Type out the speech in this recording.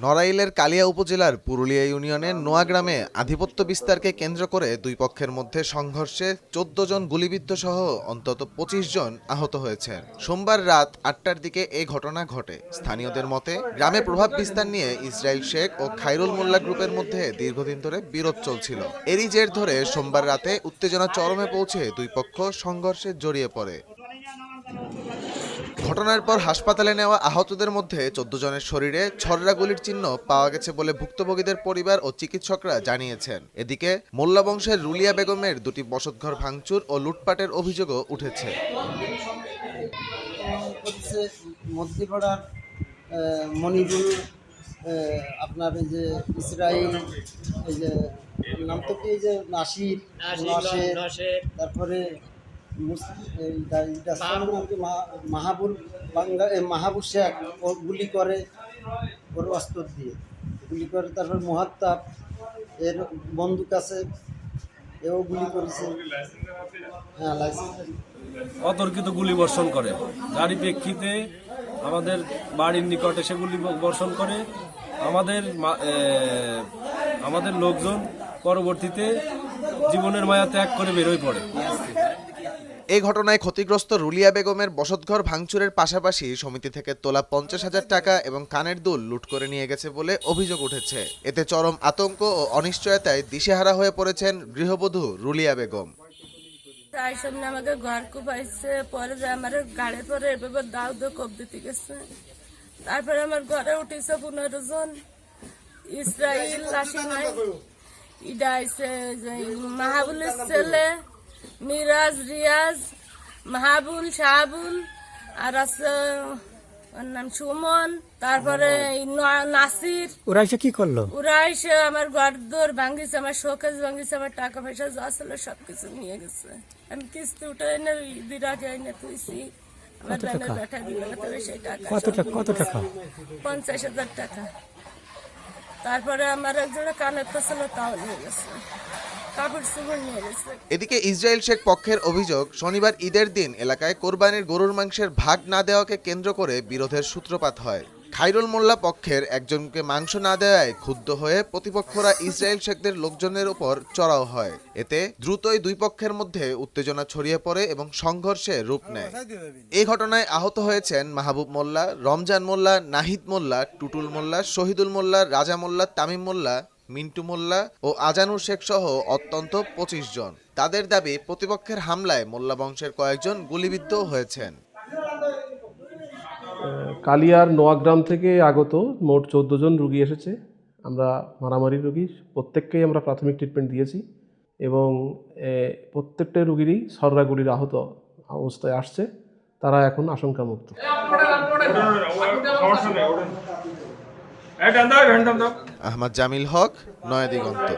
নড়াইলের কালিয়া উপজেলার পুরুলিয়া ইউনিয়নের নোয়া গ্রামে আধিপত্য বিস্তারকে কেন্দ্র করে দুই পক্ষের মধ্যে সংঘর্ষে ১৪ জন গুলিবিদ্ধ সহ অন্তত ২৫ জন আহত হয়েছেন। সোমবার রাত ৮টার দিকে এই ঘটনা ঘটে। স্থানীয়দের মতে গ্রামে প্রভাব বিস্তার নিয়ে ইসরাইল শেখ ও খাইরুল মোল্লা গ্রুপের মধ্যে দীর্ঘদিন ধরে বিরোধ চলছিল। এরই জের ধরে সোমবার রাতে উত্তেজনা চরমে পৌঁছে দুই পক্ষ সংঘর্ষে জড়িয়ে পড়ে। ঘটনার পর হাসপাতালে নেওয়া আহতদের মধ্যে ১৪ জনের শরীরে ছররা গুলির চিহ্ন পাওয়া গেছে বলে ভুক্তভোগীদের পরিবার ও চিকিৎসকরা জানিয়েছেন। এদিকে মোল্লা বংশের রুলিয়া বেগমের দুটি বসতঘর ভাঙচুর ও লুটপাটের অভিযোগও উঠেছে। মধ্যপাড়ার মনিরুল, আপনার এই যে ইসরাইল, এই যে নাম তো কি, এই যে নাসির, তারপরে মাহাবুর শেখ ও গুলি করে, ওর অস্ত্র দিয়ে গুলি করে। তারপর মুহাত্তাব, এর বন্দুক আছে, এও গুলি করেছে। হ্যাঁ, লাইসেন্স। অতর্কিত গুলি বর্ষণ করে, গাড়ি প্রেক্ষিতে আমাদের বাড়ির নিকটে সে গুলি বর্ষণ করে। আমাদের লোকজন পরবর্তীতে জীবনের মায়া ত্যাগ করে বেরোয় পড়ে। এই ঘটনায় ক্ষতিগ্রস্ত রুলিয়া বেগমের বসতঘর ভাঙচুরের পাশাপাশি সমিতি থেকে তোলা ৫০,০০০ টাকা এবং কানের দুল লুট করে নিয়ে গেছে বলে অভিযোগ উঠেছে। এতে চরম আতঙ্ক ও অনিশ্চয়তায় দিশেহারা হয়ে পড়েছেন গৃহবধূ রুলিয়া বেগম। তাই সামনে আমাকে ঘর কুপাইছে, পরে যে আমার গাড়ি পরে এভাবে দাও দো কোপ দিতে গেছে। তারপরে আমার ঘরে উঠেছে ১৫ জন। ইসরাইল লাশি নাই, ইডা আইছে যে মাহাবুলের ছেলে মিরাজ, রিয়াজ, মাহাবুল, শাহাবুল, আর আছে ওর নাম সুমন, তারপরে নাসির। ওরা এসে কি করলো? ওরা এসে আমার ঘর দোর ভাঙিছে, আমার শোকেস ভাঙিছে, আমার টাকা পয়সা যা ছিল সবকিছু নিয়ে গেছে। আমি কিস্তি উঠে এনে দিরাকে এনে তুইছি। আমার ব্যানের ব্যাটা দিল তবে সেই টাকা কত টাকা? ৫০,০০০ টাকা। তারপরে আমার একজনে কানের তো ছিল, তাও নিয়ে গেছে। এদিকে ইসরাইল শেখ পক্ষের অভিযোগ, শনিবার ঈদের দিন এলাকায় কোরবানির গরুর মাংসের ভাগ না দেওয়াকে কেন্দ্র করে বিরোধের সূত্রপাত হয়। খাইরুল মোল্লা পক্ষের একজনকে মাংস না দেওয়ায় ক্ষুব্ধ হয়ে প্রতিপক্ষরা ইসরাইল শেখদের লোকজনের উপর চড়াও হয়। এতে দ্রুতই দুই পক্ষের মধ্যে উত্তেজনা ছড়িয়ে পড়ে এবং সংঘর্ষে রূপ নেয়। এই ঘটনায় আহত হয়েছেন মাহবুব মোল্লা, রমজান মোল্লা, নাহিদ মোল্লা, টুটুল মোল্লা, শহীদুল মোল্লা, রাজা মোল্লা, তামিম মোল্লা, মিন্টু মোল্লা ও আজানুর শেখ সহ অত্যন্ত ২৫ জন। তাদের দাবি, প্রতিপক্ষের হামলায় মোল্লা বংশের কয়েকজন গুলিবিদ্ধ হয়েছেন। কালিয়ার নোয়াগ্রাম থেকে আগত মোট ১৪ জন রোগী এসেছে। আমরা মারামারি রোগী প্রত্যেককেই আমরা প্রাথমিক ট্রিটমেন্ট দিয়েছি এবং প্রত্যেকটা রোগীরই ছররা গুলির আহত অবস্থায় আসছে। তারা এখন আশঙ্কামুক্ত। আহমদ জামিল হক, নয়া দিগন্ত।